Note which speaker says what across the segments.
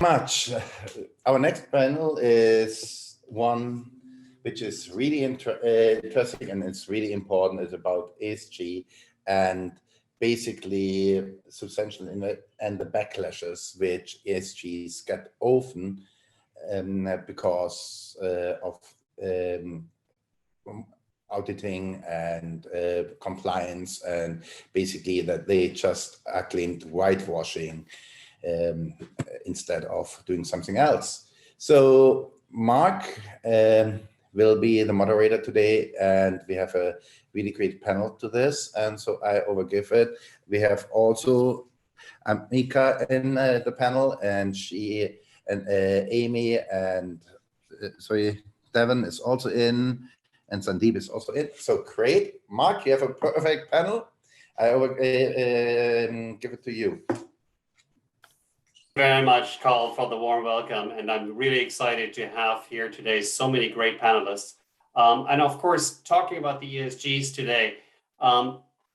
Speaker 1: much. Our next panel is one which is really interesting and it's really important. It's about ESG and basically substantial and the backlashes which ESGs get often because of auditing and compliance, and basically that they just are claimed whitewashing instead of doing something else. So Mark will be the moderator today, and we have a really great panel to this, and so I overgive it. We have also Amika in the panel, and she and Amy and sorry, Devin is also in, and Sandeep is also in. So great, Mark, you have a perfect panel. I give it to you.
Speaker 2: Very much, Carl, for the warm welcome, and I'm really excited to have here today so many great panelists. And of course, talking about the ESGs today,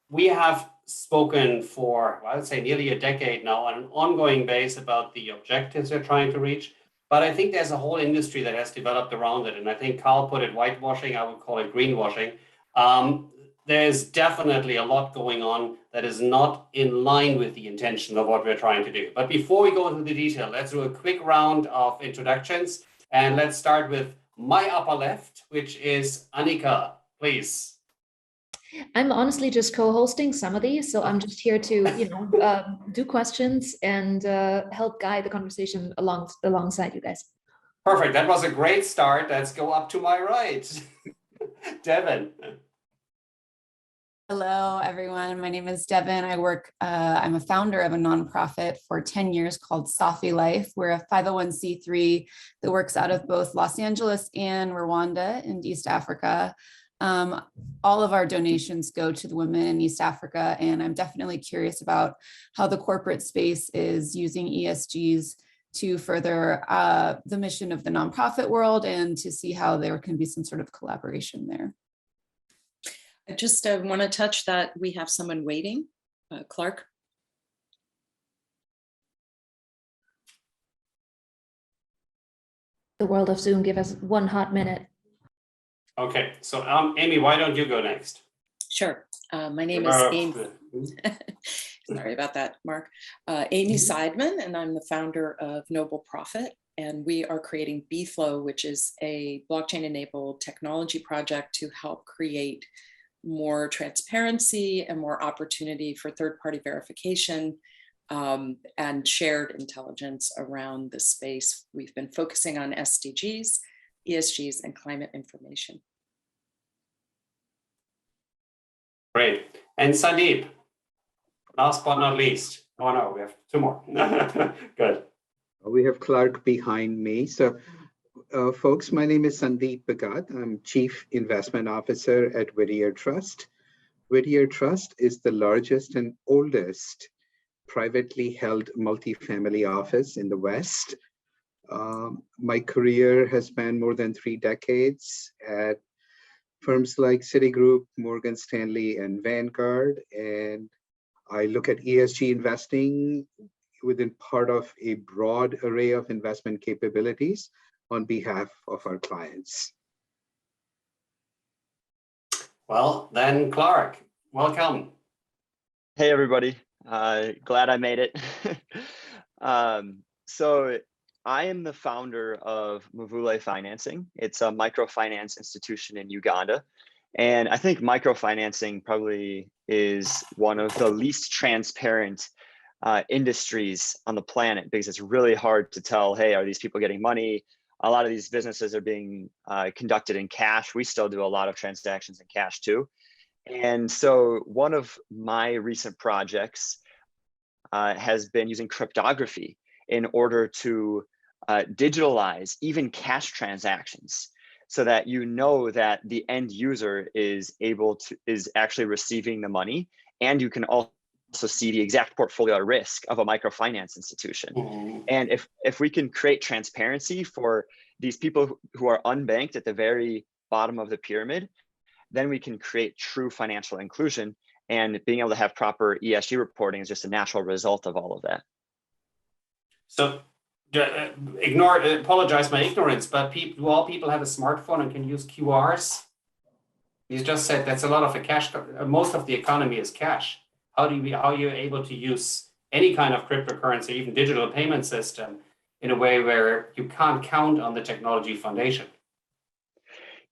Speaker 2: we have spoken for, well, I would say nearly a decade now on an ongoing basis about the objectives they're trying to reach. But I think there's a whole industry that has developed around it. And I think Carl put it whitewashing, I would call it greenwashing. There's definitely a lot going on that is not in line with the intention of what we're trying to do. But before we go into the detail, let's do a quick round of introductions. And let's start with my upper left, which is Annika, please.
Speaker 3: I'm honestly just co-hosting some of these, so I'm just here to, do questions and help guide the conversation alongside you guys.
Speaker 2: Perfect. That was a great start. Let's go up to my right. Devin.
Speaker 4: Hello, everyone. My name is Devin. I'm a founder of a nonprofit for 10 years called Safi Life. We're a 501c3 that works out of both Los Angeles and Rwanda in East Africa. All of our donations go to the women in East Africa, and I'm definitely curious about how the corporate space is using ESGs to further the mission of the nonprofit world and to see how there can be some sort of collaboration there.
Speaker 5: I just want to touch that we have someone waiting, Clark.
Speaker 3: The world of Zoom, give us 1 hot minute.
Speaker 2: Okay, so Amy, why don't you go next?
Speaker 5: Sure. My name is Amy. Sorry about that, Mark. Amy Seidman, and I'm the founder of Noble Profit, and we are creating BFlow, which is a blockchain-enabled technology project to help create more transparency and more opportunity for third-party verification and shared intelligence around the space. We've been focusing on SDGs, ESGs, and climate information.
Speaker 2: Great. And Sandeep, last but not least. Oh no, we have 2 more. Good.
Speaker 6: We have Clark behind me. So folks, my name is Sandeep Bhagat. I'm Chief Investment Officer at Whittier Trust. Whittier Trust is the largest and oldest privately held multifamily office in the West. My career has spanned more than 3 decades at firms like Citigroup, Morgan Stanley, and Vanguard. And I look at ESG investing within part of a broad array of investment capabilities on behalf of our clients.
Speaker 2: Well, then Clark, welcome.
Speaker 7: Hey, everybody. Glad I made it. So I am the founder of Mvule Financing. It's a microfinance institution in Uganda. And I think microfinancing probably is one of the least transparent industries on the planet, because it's really hard to tell, hey, are these people getting money? A lot of these businesses are being conducted in cash. We still do a lot of transactions in cash too. And so one of my recent projects has been using cryptography in order to digitalize even cash transactions, so that you know that the end user is actually receiving the money, and you can also see the exact portfolio risk of a microfinance institution. Mm-hmm. And if we can create transparency for these people who are unbanked at the very bottom of the pyramid, then we can create true financial inclusion, and being able to have proper ESG reporting is just a natural result of all of that.
Speaker 2: So apologize my ignorance, but do all people have a smartphone and can use QRs? You just said that's a lot of a cash. Most of the economy is cash. How are you able to use any kind of cryptocurrency, even digital payment system, in a way where you can't count on the technology foundation?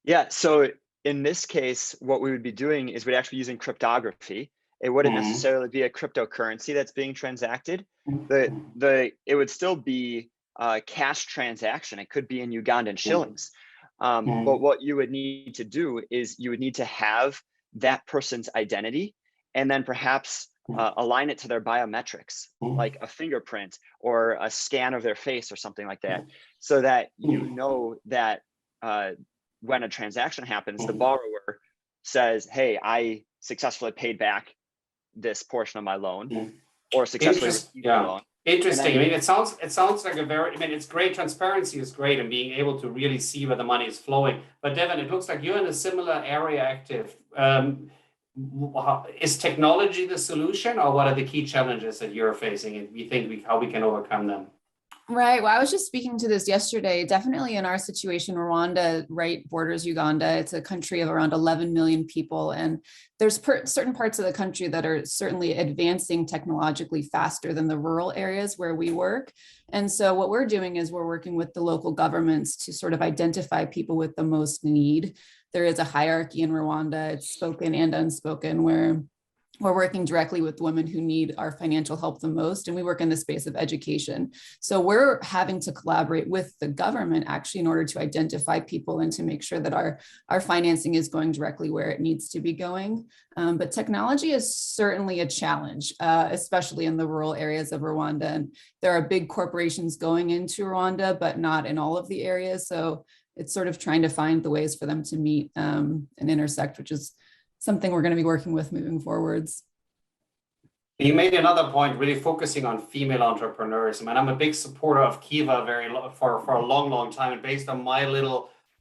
Speaker 7: Yeah, so in this case, what we would be doing is we'd actually be using cryptography. It wouldn't necessarily be a cryptocurrency that's being transacted. It would still be a cash transaction. It could be in Ugandan shillings. But what you would need to do is you would need to have that person's identity and then perhaps align it to their biometrics, like a fingerprint or a scan of their face or something like that, so that you know that when a transaction happens, the borrower says, hey, I successfully paid back this portion of my loan or successfully received the loan.
Speaker 2: Interesting. I mean, it sounds like it's great. Transparency is great and being able to really see where the money is flowing. But Devin, it looks like you're in a similar area active. Is technology the solution, or what are the key challenges that you're facing, and we think how we can overcome them?
Speaker 4: Right. Well, I was just speaking to this yesterday. Definitely in our situation, Rwanda, right, borders Uganda. It's a country of around 11 million people. And there's certain parts of the country that are certainly advancing technologically faster than the rural areas where we work. And so what we're doing is we're working with the local governments to sort of identify people with the most need. There is a hierarchy in Rwanda, it's spoken and unspoken, where we're working directly with women who need our financial help the most, and we work in the space of education. So we're having to collaborate with the government actually in order to identify people and to make sure that our financing is going directly where it needs to be going. But technology is certainly a challenge, especially in the rural areas of Rwanda. And there are big corporations going into Rwanda, but not in all of the areas. So it's sort of trying to find the ways for them to meet and intersect, which is something we're going to be working with moving forwards.
Speaker 2: You made another point, really focusing on female entrepreneurs. I mean, I'm a big supporter of Kiva for a long time, and based on my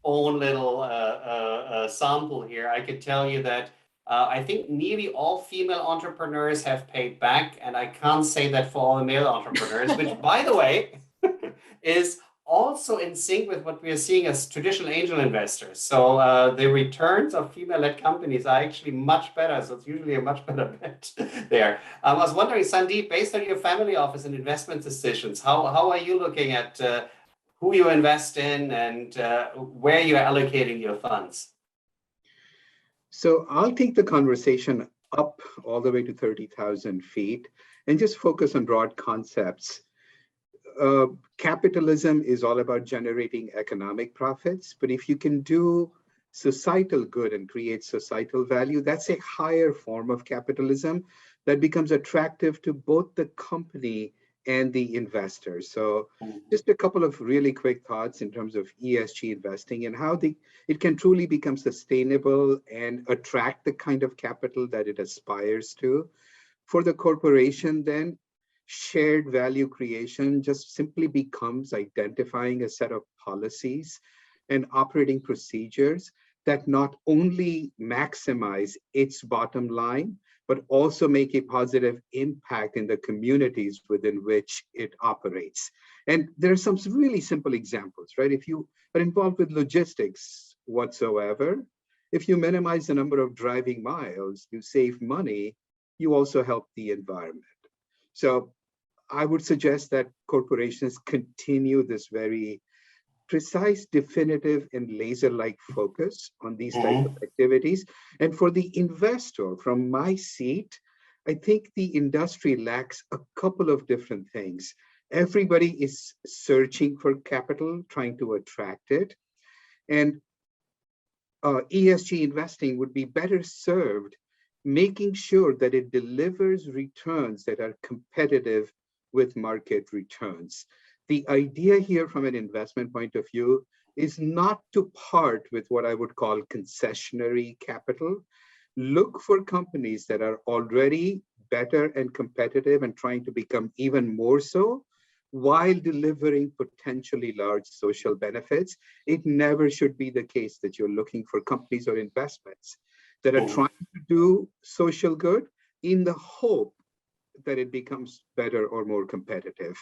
Speaker 2: own little sample here, I could tell you that I think nearly all female entrepreneurs have paid back, and I can't say that for all the male entrepreneurs, which, by the way, is also in sync with what we are seeing as traditional angel investors. So the returns of female-led companies are actually much better. So it's usually a much better bet there. I was wondering, Sandeep, based on your family office and investment decisions, how are you looking at who you invest in and where you're allocating your funds?
Speaker 6: So I'll take the conversation up all the way to 30,000 feet and just focus on broad concepts. Capitalism is all about generating economic profits, but if you can do societal good and create societal value, that's a higher form of capitalism that becomes attractive to both the company and the investor. So just a couple of really quick thoughts in terms of ESG investing and how it can truly become sustainable and attract the kind of capital that it aspires to. For the corporation, then, shared value creation just simply becomes identifying a set of policies and operating procedures that not only maximize its bottom line, but also make a positive impact in the communities within which it operates. And there are some really simple examples, right? If you are involved with logistics whatsoever, if you minimize the number of driving miles, you save money, you also help the environment. So I would suggest that corporations continue this very precise, definitive, and laser-like focus on these types of activities. And for the investor, from my seat, I think the industry lacks a couple of different things. Everybody is searching for capital, trying to attract it. And ESG investing would be better served making sure that it delivers returns that are competitive with market returns. The idea here from an investment point of view is not to part with what I would call concessionary capital. Look for companies that are already better and competitive and trying to become even more so while delivering potentially large social benefits. It never should be the case that you're looking for companies or investments that are trying to do social good in the hope that it becomes better or more competitive.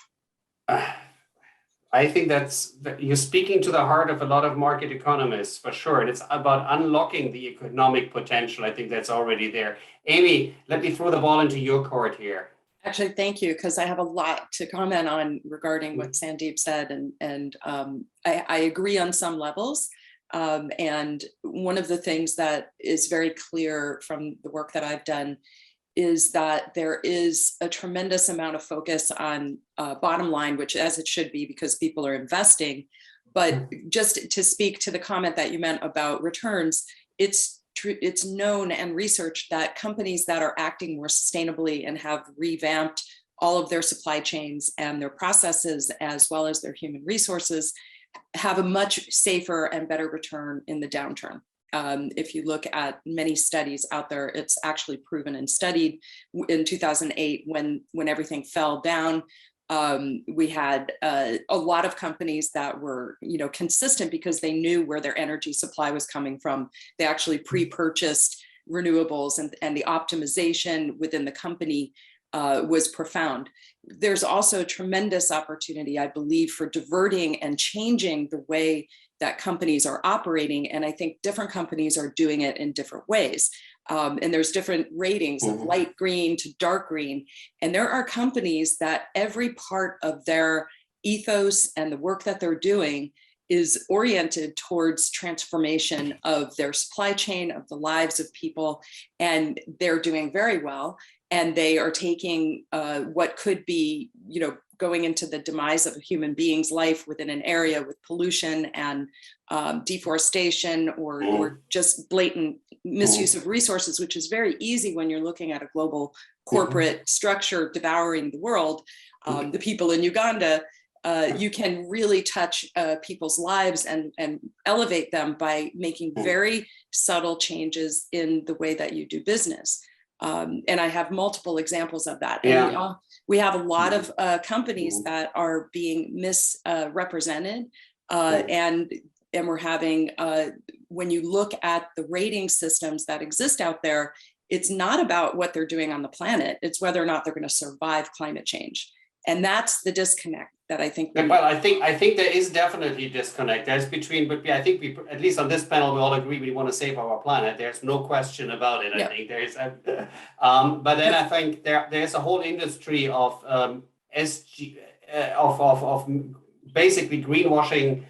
Speaker 2: I think you're speaking to the heart of a lot of market economists, for sure. And it's about unlocking the economic potential. I think that's already there. Amy, let me throw the ball into your court here.
Speaker 5: Actually, thank you, because I have a lot to comment on regarding what Sandeep said, and I agree on some levels. And one of the things that is very clear from the work that I've done is that there is a tremendous amount of focus on bottom line, which as it should be because people are investing. But just to speak to the comment that you meant about returns, it's known and researched that companies that are acting more sustainably and have revamped all of their supply chains and their processes, as well as their human resources, have a much safer and better return in the downturn. If you look at many studies out there, it's actually proven and studied. In 2008, when everything fell down, we had a lot of companies that were, consistent because they knew where their energy supply was coming from. They actually pre-purchased renewables, and the optimization within the company was profound. There's also a tremendous opportunity, I believe, for diverting and changing the way that companies are operating. And I think different companies are doing it in different ways. And there's different ratings of light green to dark green. And there are companies that every part of their ethos and the work that they're doing is oriented towards transformation of their supply chain, of the lives of people, and they're doing very well. And they are taking what could be, going into the demise of a human being's life within an area with pollution and deforestation or just blatant misuse of resources, which is very easy when you're looking at a global corporate structure devouring the world. The people in Uganda, you can really touch people's lives and elevate them by making very subtle changes in the way that you do business. And I have multiple examples of that. And we have a lot of companies that are being misrepresented, and we're having, when you look at the rating systems that exist out there, it's not about what they're doing on the planet, it's whether or not they're going to survive climate change. And that's the disconnect that I think.
Speaker 2: Well, I think there is definitely a disconnect. There's between, but I think we, at least on this panel, we all agree we want to save our planet. There's no question about it. I think there's, but then I think there's a whole industry of SG, of basically greenwashing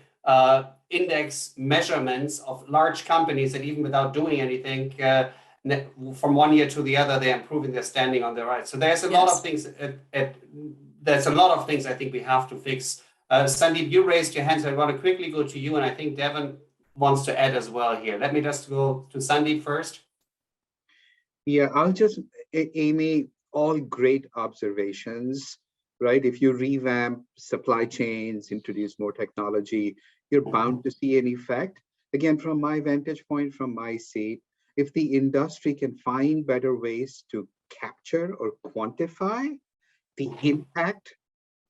Speaker 2: index measurements of large companies that even without doing anything, from one year to the other, they're improving their standing on the right. So there's a lot of things there's a lot of things I think we have to fix. Sandeep, you raised your hand, so I want to quickly go to you, and I think Devin wants to add as well here. Let me just go to Sandeep first.
Speaker 6: Yeah, I'll just, Amy, all great observations, right? If you revamp supply chains, introduce more technology, you're bound to see an effect. Again, from my vantage point, from my seat, if the industry can find better ways to capture or quantify the impact,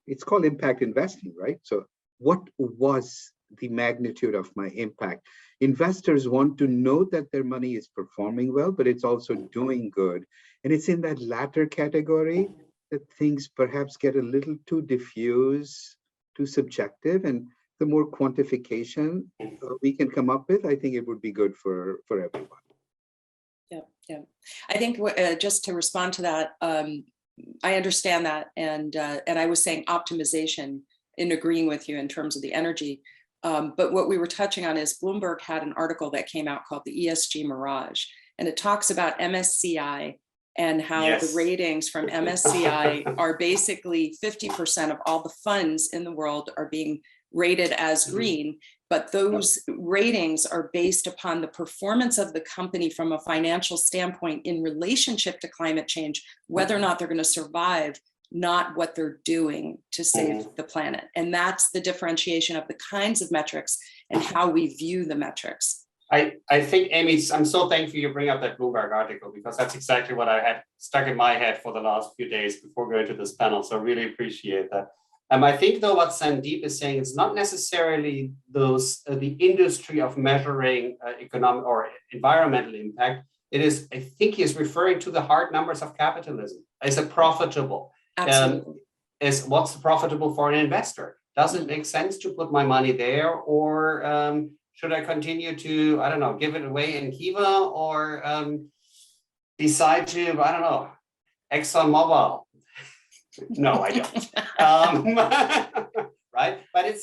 Speaker 6: it's called impact investing, right? So what was the magnitude of my impact? Investors want to know that their money is performing well, but it's also doing good. And it's in that latter category that things perhaps get a little too diffuse, too subjective, and the more quantification we can come up with, I think it would be good for everyone.
Speaker 5: Yeah. I think just to respond to that, I understand that, and I was saying optimization in agreeing with you in terms of the energy. But what we were touching on is Bloomberg had an article that came out called the ESG Mirage, and it talks about MSCI and how the ratings from MSCI are basically 50% of all the funds in the world are being rated as green, but those ratings are based upon the performance of the company from a financial standpoint in relationship to climate change, whether or not they're going to survive, not what they're doing to save the planet. And that's the differentiation of the kinds of metrics and how we view the metrics.
Speaker 2: I think, Amy, I'm so thankful you bring up that Bloomberg article, because that's exactly what I had stuck in my head for the last few days before going to this panel. So really appreciate that. I think, though, what Sandeep is saying, it's not necessarily those the industry of measuring economic or environmental impact. It is, I think, he's referring to the hard numbers of capitalism. Is it profitable?
Speaker 5: Absolutely.
Speaker 2: Is what's profitable for an investor? Does it make sense to put my money there, or should I continue to, I don't know, give it away in Kiva, or decide to, I don't know, ExxonMobil? No, I don't. Right? But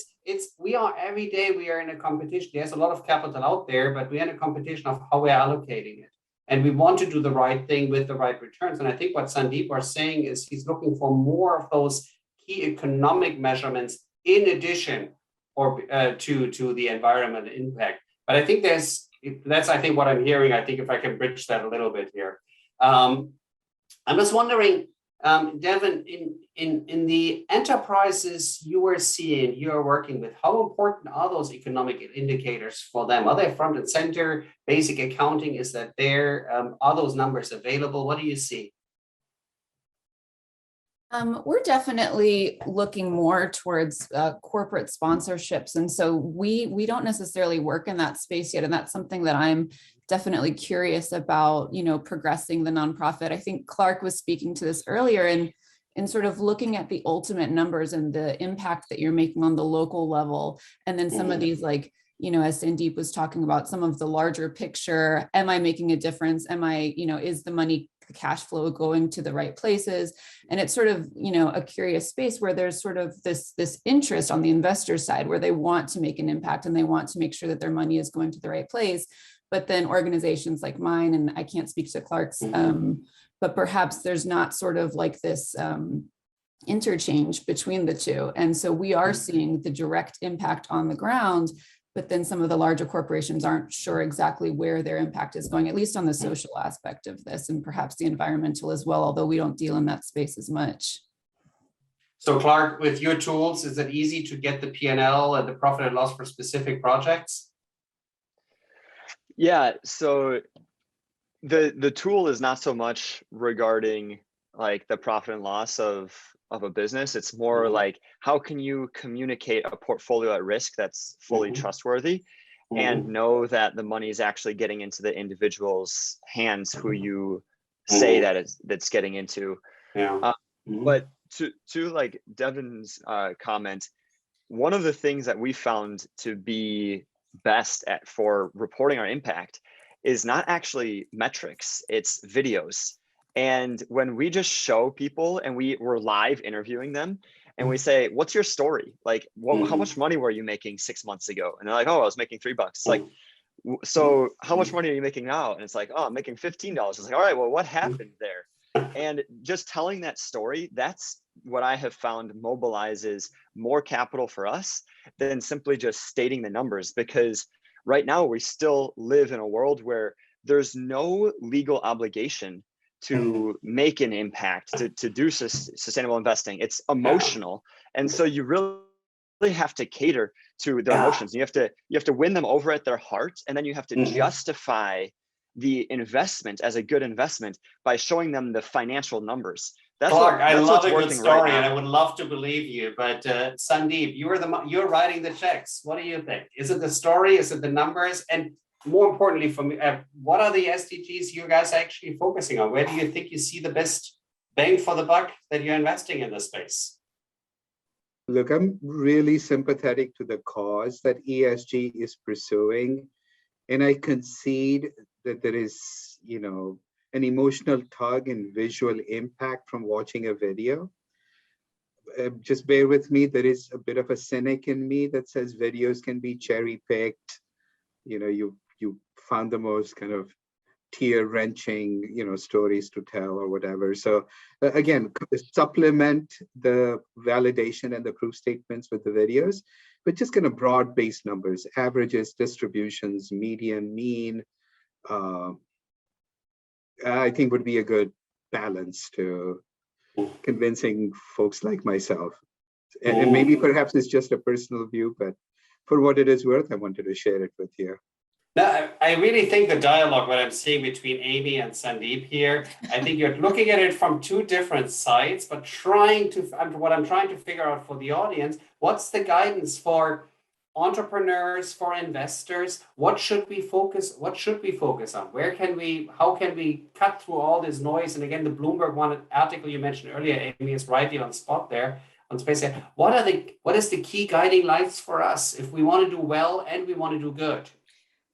Speaker 2: we are every day, we are in a competition. There's a lot of capital out there, but we're in a competition of how we're allocating it. And we want to do the right thing with the right returns. And I think what Sandeep was saying is he's looking for more of those key economic measurements in addition or to the environmental impact. But I think that's I think what I'm hearing. I think if I can bridge that a little bit here. I'm just wondering, Devin, in the enterprises you are working with, how important are those economic indicators for them? Are they front and center? Basic accounting, is that there? Are those numbers available? What do you see?
Speaker 4: We're definitely looking more towards corporate sponsorships. And so we don't necessarily work in that space yet. And that's something that I'm definitely curious about, progressing the nonprofit. I think Clark was speaking to this earlier and sort of looking at the ultimate numbers and the impact that you're making on the local level. And then some of these, like, as Sandeep was talking about, some of the larger picture, am I making a difference? Is the money, the cash flow going to the right places? And it's sort of, a curious space where there's sort of this interest on the investor side where they want to make an impact and they want to make sure that their money is going to the right place. But then organizations like mine, and I can't speak to Clark's, but perhaps there's not sort of like this interchange between the two. And so we are seeing the direct impact on the ground, but then some of the larger corporations aren't sure exactly where their impact is going, at least on the social aspect of this, and perhaps the environmental as well, although we don't deal in that space as much.
Speaker 2: So Clark, with your tools, is it easy to get the P&L and the profit and loss for specific projects?
Speaker 7: Yeah, so the tool is not so much regarding like the profit and loss of a business. It's more like, how can you communicate a portfolio at risk that's fully trustworthy and know that the money is actually getting into the individual's hands who you say that's getting into. But to like Devin's comment, one of the things that we found to be best at for reporting our impact is not actually metrics, it's videos. And when we just show people and we're live interviewing them and we say, what's your story? Like, how much money were you making 6 months ago? And they're like, oh, I was making $3. It's like, so how much money are you making now? And it's like, oh, I'm making $15. It's like, all right, well, what happened there? And just telling that story, that's what I have found mobilizes more capital for us than simply just stating the numbers. Because right now we still live in a world where there's no legal obligation to make an impact, to do sustainable investing. It's emotional. And so you really have to cater to their emotions. You have to win them over at their heart. And then you have to justify the investment as a good investment by showing them the financial numbers.
Speaker 2: Clark, I love a good story, and I would love to believe you. But Sandeep, you're writing the checks. What do you think? Is it the story? Is it the numbers? And more importantly, for me, what are the SDGs you guys are actually focusing on? Where do you think you see the best bang for the buck that you're investing in this space?
Speaker 6: Look, I'm really sympathetic to the cause that ESG is pursuing, and I concede that there is, an emotional tug and visual impact from watching a video. Just bear with me. There is a bit of a cynic in me that says videos can be cherry-picked. You found the most kind of tear-wrenching, stories to tell or whatever. So again, supplement the validation and the proof statements with the videos, but just kind of broad-based numbers, averages, distributions, median, mean, I think would be a good balance to convincing folks like myself. And maybe perhaps it's just a personal view, but for what it is worth, I wanted to share it with you.
Speaker 2: No, I really think the dialogue that I'm seeing between Amy and Sandeep here, I think you're looking at it from two different sides, but what I'm trying to figure out for the audience, what's the guidance for entrepreneurs, for investors? What should we focus on? How can we cut through all this noise? And again, the Bloomberg article you mentioned earlier, Amy, is rightly on spot there. on space. What is the key guiding lights for us if we want to do well and we want to do good?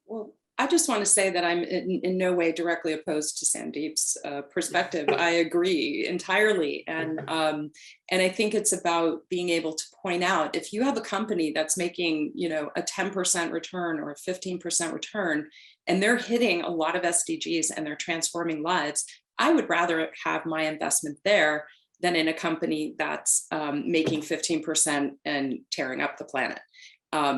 Speaker 5: Well, I just want to say that I'm in no way directly opposed to Sandeep's perspective. I agree entirely. And I think it's about being able to point out, if you have a company that's making, a 10% return or a 15% return, and they're hitting a lot of SDGs and they're transforming lives, I would rather have my investment there than in a company that's making 15% and tearing up the planet.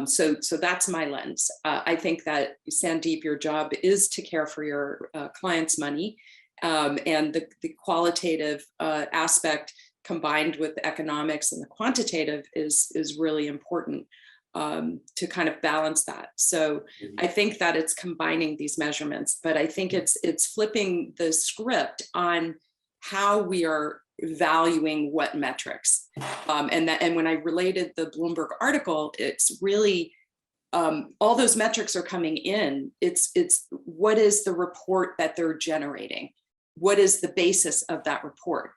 Speaker 5: So that's my lens. I think that, Sandeep, your job is to care for your clients' money, and the qualitative aspect combined with the economics and the quantitative is really important to kind of balance that. So I think that it's combining these measurements, but I think it's flipping the script on how we are valuing what metrics. And when I related the Bloomberg article, it's really all those metrics are coming in. It's what is the report that they're generating? What is the basis of that report?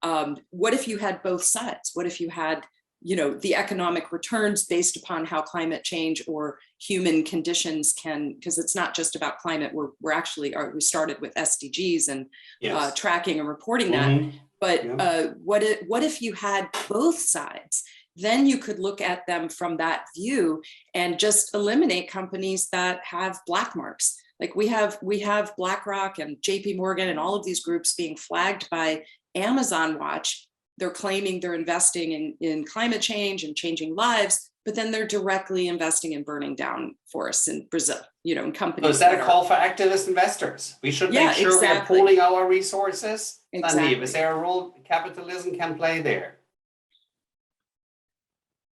Speaker 5: What if you had both sides? What if you had, the economic returns based upon how climate change or human conditions can, because it's not just about climate. We started with SDGs and
Speaker 2: Yes.
Speaker 5: tracking and reporting that. But what if you had both sides? Then you could look at them from that view and just eliminate companies that have black marks. Like we have BlackRock and JP Morgan and all of these groups being flagged by Amazon Watch. They're claiming they're investing in climate change and changing lives, but then they're directly investing in burning down forests in Brazil, in companies.
Speaker 2: So is that a call for activist investors? We should make sure
Speaker 5: exactly.
Speaker 2: we are pooling our resources.
Speaker 5: Exactly.
Speaker 2: Sandeep, is there a role capitalism can play there?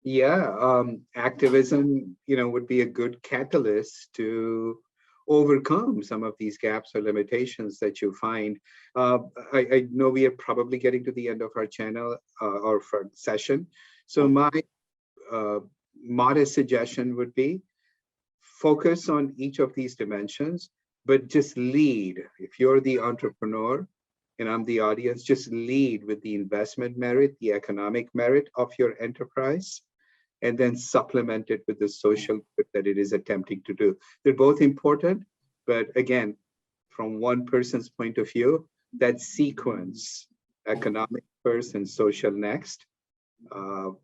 Speaker 6: Yeah, activism, would be a good catalyst to overcome some of these gaps or limitations that you find. I know we are probably getting to the end of our channel or for session. So my modest suggestion would be focus on each of these dimensions, but just lead. If you're the entrepreneur and I'm the audience, just lead with the investment merit, the economic merit of your enterprise, and then supplement it with the social good that it is attempting to do. They're both important, but again, from one person's point of view, that sequence, economic first and social next,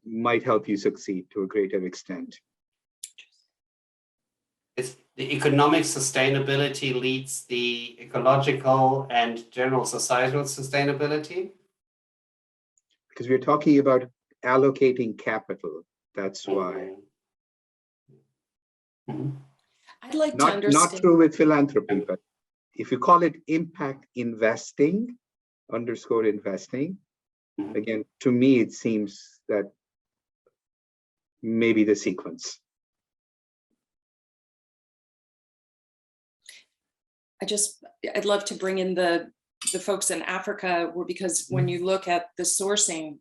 Speaker 6: might help you succeed to a greater extent.
Speaker 2: It's the economic sustainability leads the ecological and general societal sustainability?
Speaker 6: Because we're talking about allocating capital. That's why.
Speaker 5: I'd like to understand.
Speaker 6: Not true with philanthropy, but if you call it impact investing, _investing, again, to me, it seems that maybe the sequence.
Speaker 5: I'd love to bring in the folks in Africa, because when you look at the sourcing,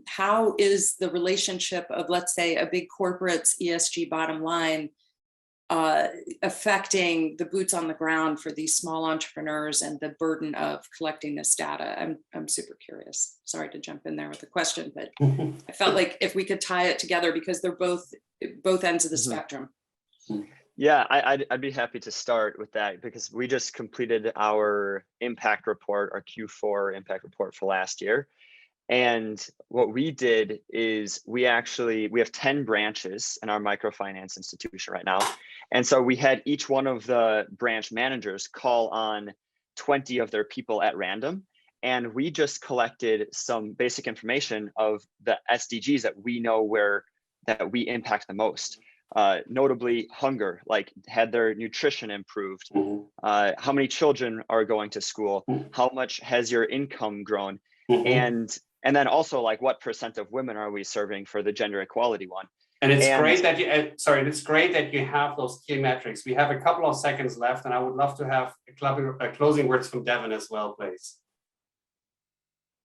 Speaker 5: how is the relationship of, let's say, a big corporate's ESG bottom line affecting the boots on the ground for these small entrepreneurs and the burden of collecting this data? I'm super curious. Sorry to jump in there with a question, but I felt like if we could tie it together, because they're both ends of the spectrum.
Speaker 7: Yeah, I'd be happy to start with that, because we just completed our impact report, our Q4 impact report for last year. And what we did is we have 10 branches in our microfinance institution right now. And so we had each one of the branch managers call on 20 of their people at random. And we just collected some basic information of the SDGs that we know that we impact the most. Notably hunger, like had their nutrition improved, how many children are going to school, how much has your income grown, and then also like what % of women are we serving for the gender equality one.
Speaker 2: And it's great that you have those key metrics. We have a couple of seconds left, and I would love to have closing words from Devin as well, please.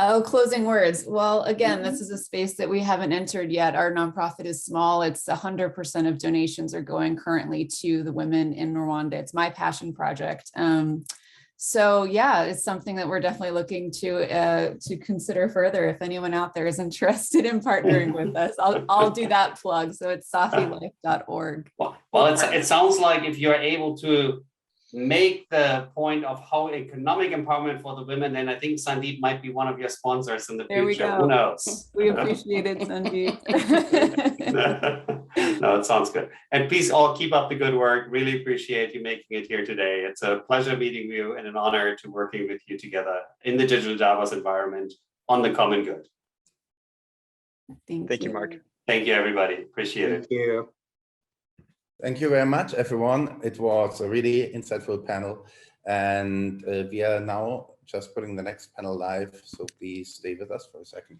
Speaker 4: Oh, closing words. Well, again, this is a space that we haven't entered yet. Our nonprofit is small. It's 100% of donations are going currently to the women in Rwanda. It's my passion project. So yeah, it's something that we're definitely looking to consider further. If anyone out there is interested in partnering with us, I'll do that plug. So it's safilife.org.
Speaker 2: Well, it sounds like if you're able to make the point of how economic empowerment for the women, then I think Sandeep might be one of your sponsors in the
Speaker 4: There we
Speaker 2: future.
Speaker 4: go.
Speaker 2: Who knows?
Speaker 4: We appreciate it, Sandeep.
Speaker 2: No, it sounds good. And please all keep up the good work. Really appreciate you making it here today. It's a pleasure meeting you and an honor to working with you together in the digital Davos environment on the common good.
Speaker 7: Thank you, Mark.
Speaker 2: Thank you, everybody. Appreciate it.
Speaker 6: Thank you.
Speaker 1: Thank you very much, everyone. It was a really insightful panel. And we are now just putting the next panel live. So please stay with us for a second.